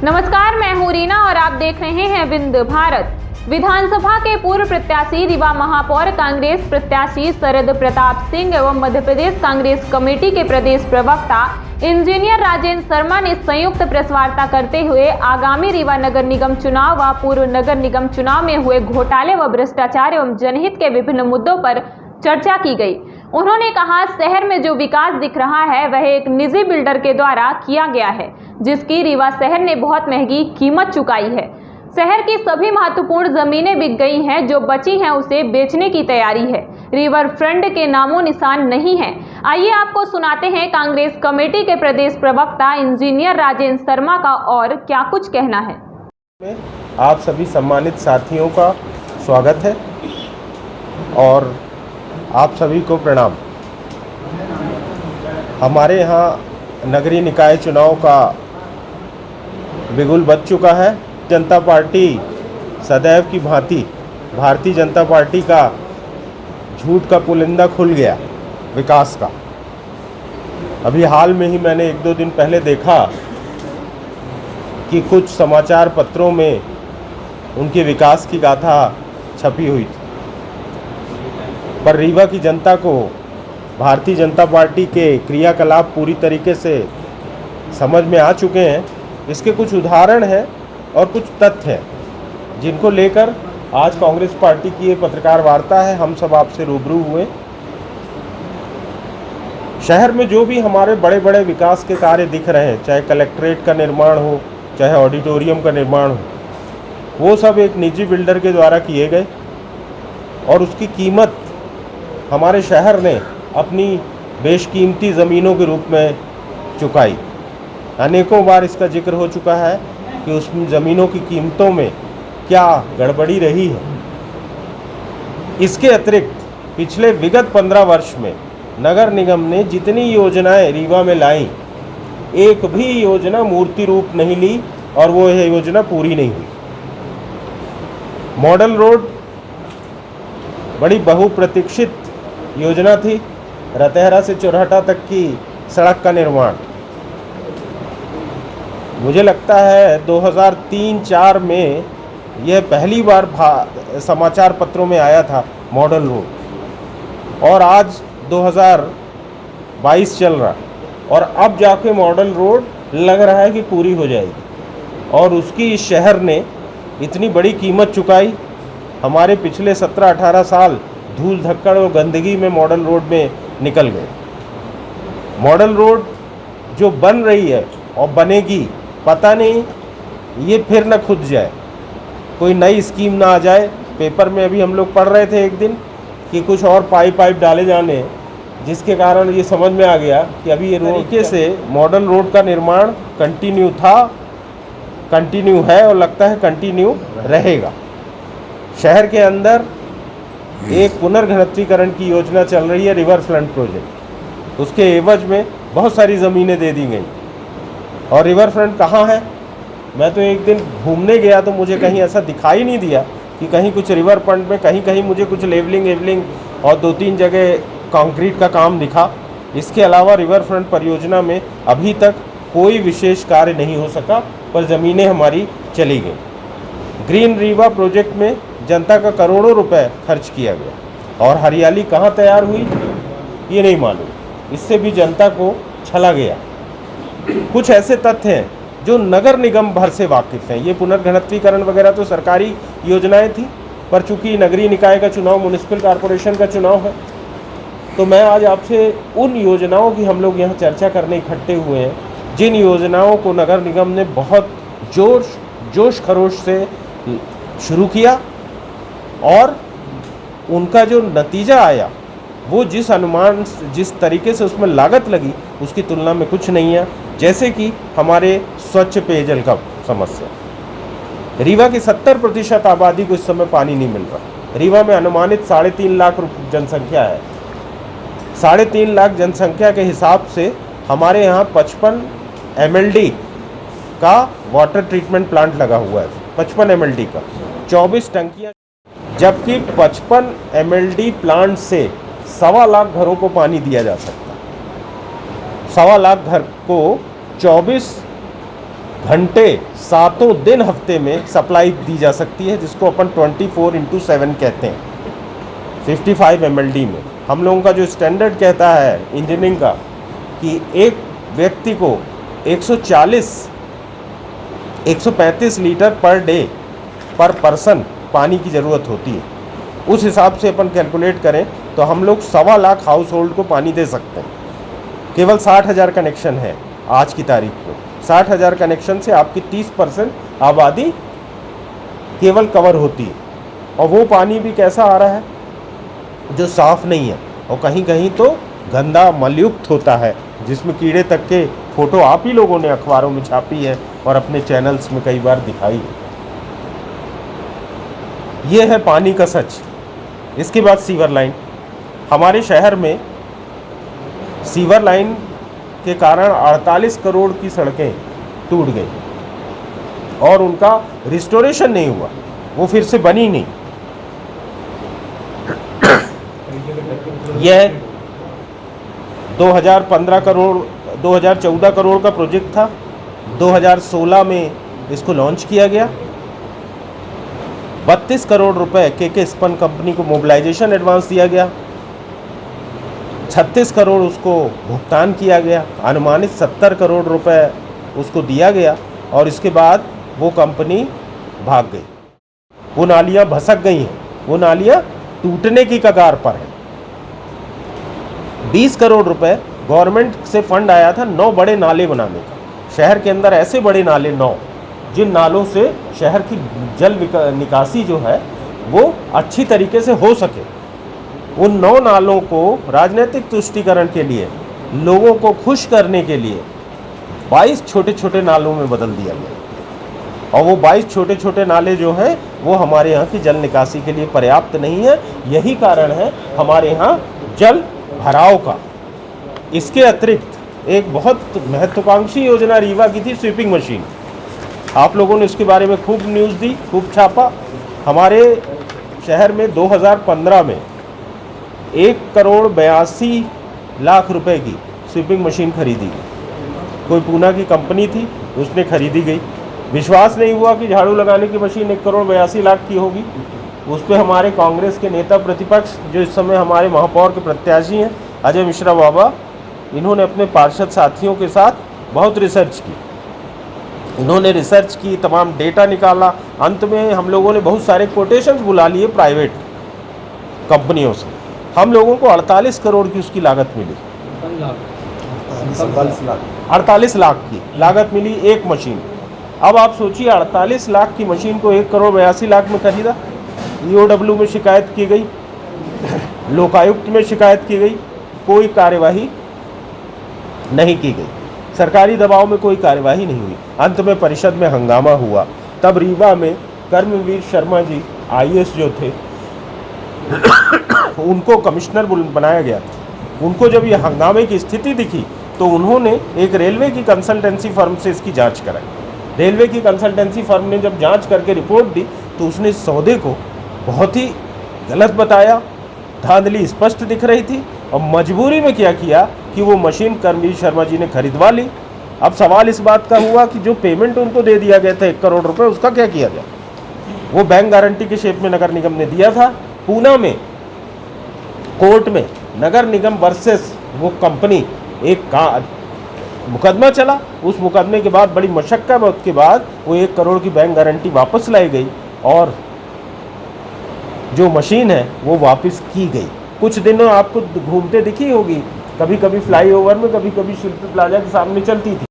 नमस्कार, मैं हूं रीना और आप देख रहे हैं विंद भारत। विधानसभा के पूर्व प्रत्याशी, रीवा महापौर कांग्रेस प्रत्याशी शरद प्रताप सिंह एवं मध्य प्रदेश कांग्रेस कमेटी के प्रदेश प्रवक्ता इंजीनियर राजेंद्र शर्मा ने संयुक्त प्रेस वार्ता करते हुए आगामी रीवा नगर निगम चुनाव व पूर्व नगर निगम चुनाव में हुए घोटाले व भ्रष्टाचार एवं जनहित के विभिन्न मुद्दों पर चर्चा की गई। उन्होंने कहा, शहर में जो विकास दिख रहा है वह एक निजी बिल्डर के द्वारा किया गया है, जिसकी रीवा शहर ने बहुत महंगी कीमत चुकाई है। शहर की सभी महत्वपूर्ण जमीनें बिक गई हैं, जो बची हैं उसे बेचने की तैयारी है। रिवर फ्रंट के नामो निशान नहीं है। आइए आपको सुनाते हैं कांग्रेस कमेटी के प्रदेश प्रवक्ता इंजीनियर राजेंद्र शर्मा का और क्या कुछ कहना है। आप सभी सम्मानित साथियों का स्वागत है और आप सभी को प्रणाम। हमारे यहाँ नगरीय निकाय चुनाव का बिगुल बज चुका है। जनता पार्टी सदैव की भांति भारतीय जनता पार्टी का झूठ का पुलिंदा खुल गया विकास का। अभी हाल में ही मैंने 1-2 दिन पहले देखा कि कुछ समाचार पत्रों में उनके विकास की गाथा छपी हुई थी, पर रीवा की जनता को भारतीय जनता पार्टी के क्रियाकलाप पूरी तरीके से समझ में आ चुके हैं। इसके कुछ उदाहरण हैं और कुछ तथ्य हैं जिनको लेकर आज कांग्रेस पार्टी की ये पत्रकार वार्ता है। हम सब आपसे रूबरू हुए। शहर में जो भी हमारे बड़े बड़े विकास के कार्य दिख रहे हैं, चाहे कलेक्ट्रेट का निर्माण हो, चाहे ऑडिटोरियम का निर्माण हो, वो सब एक निजी बिल्डर के द्वारा किए गए और उसकी कीमत हमारे शहर ने अपनी बेशकीमती ज़मीनों के रूप में चुकाई। अनेकों बार इसका जिक्र हो चुका है कि उस ज़मीनों की कीमतों में क्या गड़बड़ी रही है। इसके अतिरिक्त पिछले विगत 15 वर्ष में नगर निगम ने जितनी योजनाएं रीवा में लाई, एक भी योजना मूर्ति रूप नहीं ली और वो यह योजना पूरी नहीं हुई। मॉडल रोड बड़ी बहुप्रतीक्षित योजना थी। रतेहरा से चौराहा तक की सड़क का निर्माण, मुझे लगता है 2003-4 में यह पहली बार समाचार पत्रों में आया था मॉडल रोड, और आज 2022 चल रहा और अब जाके मॉडल रोड लग रहा है कि पूरी हो जाएगी। और उसकी इस शहर ने इतनी बड़ी कीमत चुकाई। हमारे पिछले 17-18 साल धूल धक्कड़ और गंदगी में मॉडल रोड में निकल गए। मॉडल रोड जो बन रही है और बनेगी, पता नहीं ये फिर न खुद जाए, कोई नई स्कीम ना आ जाए। पेपर में अभी हम लोग पढ़ रहे थे एक दिन कि कुछ और पाइप डाले जाने, जिसके कारण ये समझ में आ गया कि अभी ये तरीके से मॉडल रोड का निर्माण कंटिन्यू था, कंटिन्यू है और लगता है कंटिन्यू रहेगा। शहर के अंदर एक पुनर्घनत्वीकरण की योजना चल रही है, रिवर फ्रंट प्रोजेक्ट। उसके एवज में बहुत सारी ज़मीनें दे दी गई। और रिवर फ्रंट कहाँ है? मैं तो एक दिन घूमने गया तो मुझे कहीं ऐसा दिखाई नहीं दिया कि कहीं कुछ रिवर फ्रंट में कहीं कहीं मुझे कुछ लेवलिंग और 2-3 जगह कंक्रीट का काम दिखा। इसके अलावा रिवर फ्रंट परियोजना में अभी तक कोई विशेष कार्य नहीं हो सका, पर ज़मीनें हमारी चली गई। ग्रीन रीवा प्रोजेक्ट में जनता का करोड़ों रुपए खर्च किया गया और हरियाली कहाँ तैयार हुई ये नहीं मालूम। इससे भी जनता को छला गया। कुछ ऐसे तथ्य हैं जो नगर निगम भर से वाकिफ़ हैं। ये पुनर्घनत्वीकरण वगैरह तो सरकारी योजनाएं थी, पर चूंकि नगरीय निकाय का चुनाव, म्युनिसिपल कॉरपोरेशन का चुनाव है, तो मैं आज आपसे उन योजनाओं की हम लोग यहाँ चर्चा करने इकट्ठे हुए हैं, जिन योजनाओं को नगर निगम ने बहुत जोश खरोश से शुरू किया और उनका जो नतीजा आया वो जिस तरीके से उसमें लागत लगी उसकी तुलना में कुछ नहीं है। जैसे कि हमारे स्वच्छ पेयजल का समस्या, रीवा की 70% आबादी को इस समय पानी नहीं मिल रहा। रीवा में अनुमानित 3.5 लाख जनसंख्या है। 3.5 लाख जनसंख्या के हिसाब से हमारे यहाँ 55 MLD का वाटर ट्रीटमेंट प्लांट लगा हुआ है। 55 MLD का 24 टंकियाँ, जबकि 55 MLD प्लांट से 1.25 लाख घरों को पानी दिया जा सकता है। 1.25 लाख घर को 24 घंटे सातों दिन हफ्ते में सप्लाई दी जा सकती है, जिसको अपन 24/7 कहते हैं। 55 MLD में हम लोगों का जो स्टैंडर्ड कहता है इंजीनियरिंग का कि एक व्यक्ति को 135 लीटर पर डे पर पर्सन पानी की ज़रूरत होती है। उस हिसाब से अपन कैलकुलेट करें तो हम लोग 1.25 लाख हाउस होल्ड को पानी दे सकते हैं। केवल 60,000 कनेक्शन है आज की तारीख में। 60,000 कनेक्शन से आपकी 30% आबादी केवल कवर होती है। और वो पानी भी कैसा आ रहा है, जो साफ़ नहीं है और कहीं कहीं तो गंदा मलयुक्त होता है, जिसमें कीड़े तक के फ़ोटो आप ही लोगों ने अखबारों में छापी है और अपने चैनल्स में कई बार दिखाई है। ये है पानी का सच। इसके बाद सीवर लाइन। हमारे शहर में सीवर लाइन के कारण 48 करोड़ की सड़कें टूट गई और उनका रिस्टोरेशन नहीं हुआ, वो फिर से बनी नहीं। यह 2014 करोड़ का प्रोजेक्ट था। 2016 में इसको लॉन्च किया गया। 32 करोड़ रुपए के स्पन कंपनी को मोबिलाइजेशन एडवांस दिया गया। 36 करोड़ उसको भुगतान किया गया। अनुमानित 70 करोड़ रुपए उसको दिया गया और इसके बाद वो कंपनी भाग गई। वो नालियाँ भसक गई हैं, वो नालियाँ टूटने की कगार पर हैं। 20 करोड़ रुपए गवर्नमेंट से फंड आया था 9 बड़े नाले बनाने का। शहर के अंदर ऐसे बड़े नाले 9, जिन नालों से शहर की जल निकासी जो है वो अच्छी तरीके से हो सके। उन 9 नालों को राजनीतिक तुष्टीकरण के लिए, लोगों को खुश करने के लिए 22 छोटे छोटे नालों में बदल दिया गया। और वो 22 छोटे छोटे नाले जो हैं वो हमारे यहाँ की जल निकासी के लिए पर्याप्त नहीं है। यही कारण है हमारे यहाँ जल भराव का। इसके अतिरिक्त एक बहुत महत्वाकांक्षी योजना रीवा की थी, स्वीपिंग मशीन। आप लोगों ने इसके बारे में खूब न्यूज़ दी, खूब छापा। हमारे शहर में 2015 में 1,82,00,000 रुपए की स्वीपिंग मशीन खरीदी गई। कोई पूना की कंपनी थी, उसने खरीदी गई। विश्वास नहीं हुआ कि झाड़ू लगाने की मशीन 1,82,00,000 की होगी। उस पर हमारे कांग्रेस के नेता प्रतिपक्ष, जो इस समय हमारे महापौर के प्रत्याशी हैं, अजय मिश्रा बाबा, इन्होंने अपने पार्षद साथियों के साथ बहुत रिसर्च की। इन्होंने रिसर्च की, तमाम डेटा निकाला। अंत में हम लोगों ने बहुत सारे कोटेशंस बुला लिए प्राइवेट कंपनियों से। हम लोगों को 48 करोड़ की उसकी लागत मिली। 48 लाख की लागत मिली एक मशीन। अब आप सोचिए, 48 लाख की मशीन को 1,82,00,000 में खरीदा। EOW में शिकायत की गई, लोकायुक्त में शिकायत की गई, कोई कार्यवाही नहीं की गई। सरकारी दबाव में कोई कार्यवाही नहीं हुई। अंत में परिषद में हंगामा हुआ। तब रीवा में कर्मवीर शर्मा जी IAS जो थे उनको कमिश्नर बनाया गया था। उनको जब ये हंगामे की स्थिति दिखी तो उन्होंने एक रेलवे की कंसल्टेंसी फर्म से इसकी जांच कराई। रेलवे की कंसल्टेंसी फर्म ने जब जांच करके रिपोर्ट दी तो उसने इस सौदे को बहुत ही गलत बताया। धांधली स्पष्ट दिख रही थी और मजबूरी में क्या किया कि वो मशीन कर्मवीर शर्मा जी ने खरीदवा ली। अब सवाल इस बात का हुआ कि जो पेमेंट उनको दे दिया गया था 1 करोड़ रुपए, उसका क्या किया गया। वो बैंक गारंटी के शेप में नगर निगम ने दिया था। पूना में कोर्ट में नगर निगम वर्सेस वो कंपनी एक मुकदमा चला। उस मुकदमे के बाद बड़ी मशक्कत के बाद वो 1 करोड़ की बैंक गारंटी वापस लाई गई और जो मशीन है वो वापस की गई। कुछ दिनों आपको घूमते दिखी होगी, कभी कभी फ्लाईओवर में, कभी कभी शिल्पी प्लाजा के सामने चलती थी।